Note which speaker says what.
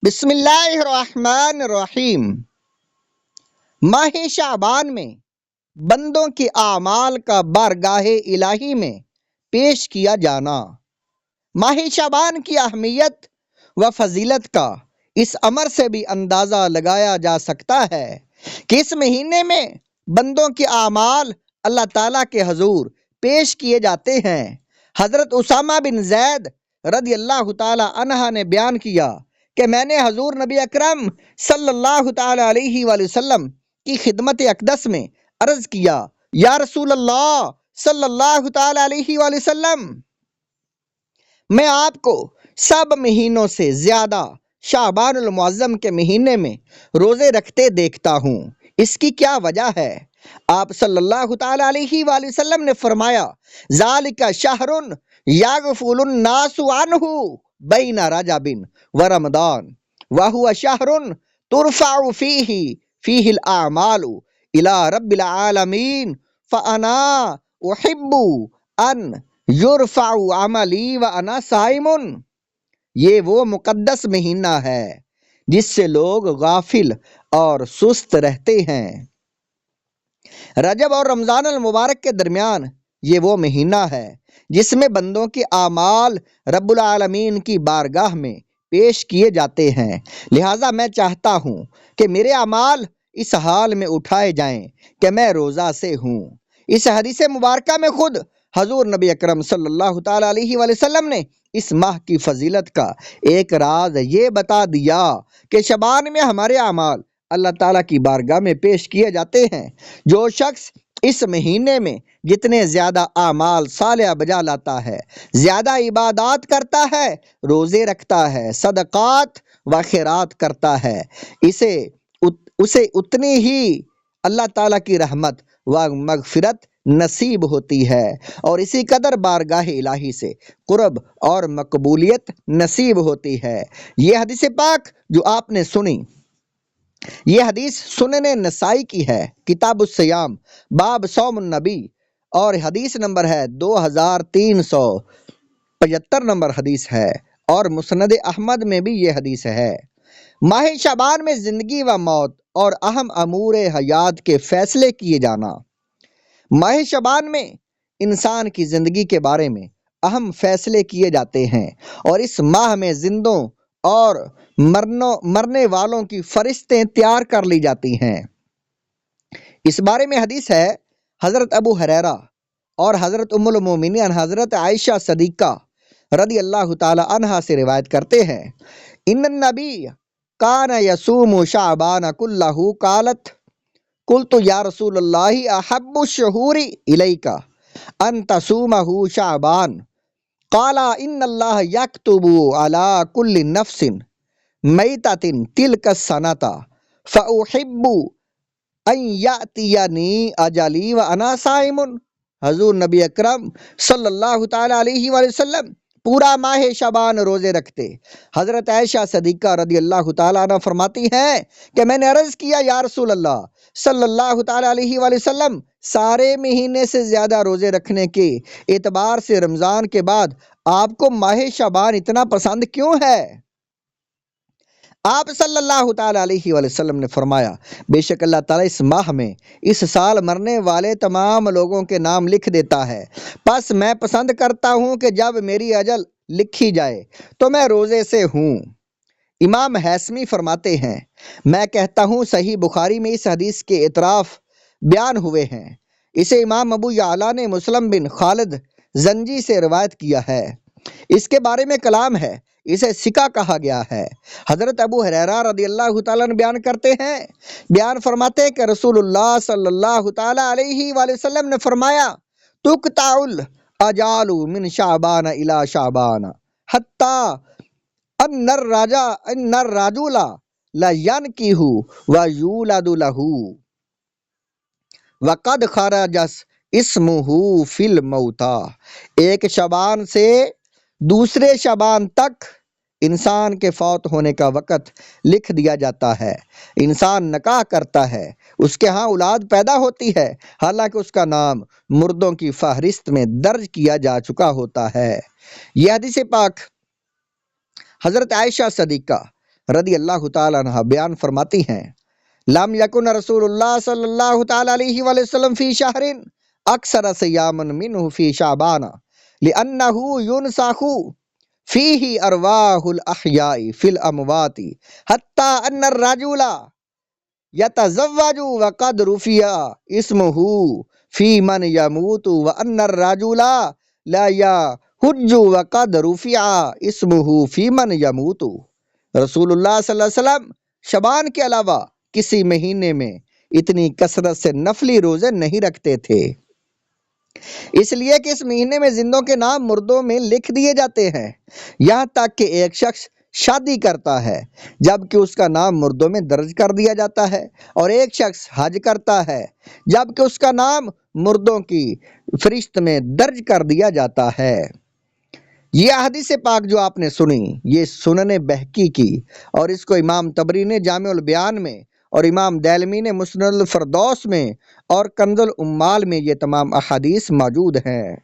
Speaker 1: بسم اللہ الرحمن الرحیم۔ ماہ شعبان میں بندوں کے اعمال کا بارگاہ الہی میں پیش کیا جانا۔ ماہ شعبان کی اہمیت و فضیلت کا اس امر سے بھی اندازہ لگایا جا سکتا ہے کہ اس مہینے میں بندوں کے اعمال اللہ تعالیٰ کے حضور پیش کیے جاتے ہیں۔ حضرت اسامہ بن زید رضی اللہ تعالی عنہ نے بیان کیا کہ میں نے حضور نبی اکرم صلی اللہ تعالی علیہ وآلہ وسلم کی خدمت اقدس میں عرض کیا، یا رسول اللہ صلی اللہ تعالی علیہ وآلہ وسلم، میں آپ کو سب مہینوں سے زیادہ شعبان المعظم کے مہینے میں روزے رکھتے دیکھتا ہوں، اس کی کیا وجہ ہے؟ آپ صلی اللہ تعالی علیہ وآلہ وسلم نے فرمایا، ذالک شہر یغفل الناس عنہ بین رجب و رمضان وہو شہر ترفع فیہ الاعمال الی رب العالمین فانا احب ان یرفع عملی وانا صائم۔ یہ وہ مقدس مہینہ ہے جس سے لوگ غافل اور سست رہتے ہیں۔ رجب اور رمضان المبارک کے درمیان یہ وہ مہینہ ہے جس میں بندوں کے اعمال رب العالمین کی بارگاہ میں پیش کیے جاتے ہیں، لہٰذا میں چاہتا ہوں کہ میرے اعمال اس حال میں اٹھائے جائیں کہ میں روزہ سے ہوں۔ اس حدیث مبارکہ میں خود حضور نبی اکرم صلی اللہ تعالی علیہ وآلہ وسلم نے اس ماہ کی فضیلت کا ایک راز یہ بتا دیا کہ شعبان میں ہمارے اعمال اللہ تعالیٰ کی بارگاہ میں پیش کیے جاتے ہیں۔ جو شخص اس مہینے میں جتنے زیادہ اعمال صالحہ بجا لاتا ہے، زیادہ عبادات کرتا ہے، روزے رکھتا ہے، صدقات و خیرات کرتا ہے، اسے اتنی ہی اللہ تعالیٰ کی رحمت و مغفرت نصیب ہوتی ہے اور اسی قدر بارگاہ الہی سے قرب اور مقبولیت نصیب ہوتی ہے۔ یہ حدیث پاک جو آپ نے سنی، یہ حدیث سنن نسائی کی ہے، کتاب الصیام، باب صوم النبی، اور حدیث نمبر ہے 2375 نمبر حدیث ہے، اور مسند احمد میں بھی یہ حدیث ہے۔ ماہ شعبان میں زندگی و موت اور اہم امور حیات کے فیصلے کیے جانا۔ ماہ شعبان میں انسان کی زندگی کے بارے میں اہم فیصلے کیے جاتے ہیں، اور اس ماہ میں زندوں اور مرنے والوں کی فرشتیں تیار کر لی جاتی ہیں۔ اس بارے میں حدیث ہے، حضرت ابو ہریرہ اور حضرت ام المومنین حضرت عائشہ صدیقہ رضی اللہ تعالی عنہا سے روایت کرتے ہیں، ان النبی کان یصوم شعبان کلہ قالت قلت یا رسول اللہ احب الشہور الیک ان تصومہ شعبان قال ان اللہ یکتب علی کل نفس میتۃ تلک السنۃ فاحب ان یاتینی اجلی وانا صائم۔ حضور نبی اکرم صلی اللہ تعالی علیہ وآلہ وسلم پورا ماہ شعبان روزے رکھتے۔ حضرت عائشہ صدیقہ رضی اللہ تعالیٰ عنہ فرماتی ہیں کہ میں نے عرض کیا، یا رسول اللہ صلی اللہ تعالی علیہ وآلہ وسلم، سارے مہینے سے زیادہ روزے رکھنے کے اعتبار سے رمضان کے بعد آپ کو ماہ شعبان اتنا پسند کیوں ہے؟ آپ صلی اللہ تعالی علیہ وآلہ وسلم نے فرمایا، بے شک اللہ تعالیٰ اس ماہ میں اس سال مرنے والے تمام لوگوں کے نام لکھ دیتا ہے، پس میں پسند کرتا ہوں کہ جب میری اجل لکھی جائے تو میں روزے سے ہوں۔ امام حیثمی فرماتے ہیں، میں کہتا ہوں صحیح بخاری میں اس حدیث کے اطراف بیان ہوئے ہیں، اسے امام ابو یعلا نے مسلم بن خالد زنجی سے روایت کیا ہے، اس کے بارے میں کلام ہے، اسے سکہ کہا گیا ہے۔ حضرت ابو ہریرہ رضی اللہ تعالیٰ عنہ بیان فرماتے ہیں کہ رسول اللہ صلی اللہ تعالیٰ علیہ وآلہ وسلم نے فرمایا، تقطع الاجال من شعبان الی شعبان حتی ان الرجل لینکح ویولد لہ وقد خرج اسمہ فی الموتى۔ ایک شعبان سے دوسرے شعبان تک انسان کے فوت ہونے کا وقت لکھ دیا جاتا ہے۔ انسان نکاح کرتا ہے، اس کے ہاں اولاد پیدا ہوتی ہے، حالانکہ اس کا نام مردوں کی فہرست میں درج کیا جا چکا ہوتا ہے۔ یہ حدیث پاک حضرت عائشہ صدیقہ رضی اللہ تعالیٰ عنہ بیان فرماتی ہیں، لم یکن رسول اللہ صلی اللہ تعالیٰ علیہ وآلہ وسلم فی شہر اکثر سیاما منہ فی شعبان لأنہ ینساخ فیہ ارواح الاحیاء فی الاموات حتی ان الرجل یتزوج وقد رفع اسمہ فی من یموت وان الرجل لا یحج وقد رفع اسمہ فی من یموت۔ رسول اللہ صلی اللہ علیہ وسلم شعبان کے علاوہ کسی مہینے میں اتنی کثرت سے نفلی روزے نہیں رکھتے تھے، اس لیے کہ اس مہینے میں زندوں کے نام مردوں میں لکھ دیے جاتے ہیں، یہاں تک کہ ایک شخص شادی کرتا ہے جبکہ اس کا نام مردوں میں درج کر دیا جاتا ہے، اور ایک شخص حج کرتا ہے جبکہ اس کا نام مردوں کی فہرست میں درج کر دیا جاتا ہے۔ یہ احادیث پاک جو آپ نے سنی، یہ سنن بہقی کی، اور اس کو امام طبری نے جامع البیان میں اور امام دیلمی نے مسند الفردوس میں اور کنز العمال میں یہ تمام احادیث موجود ہیں۔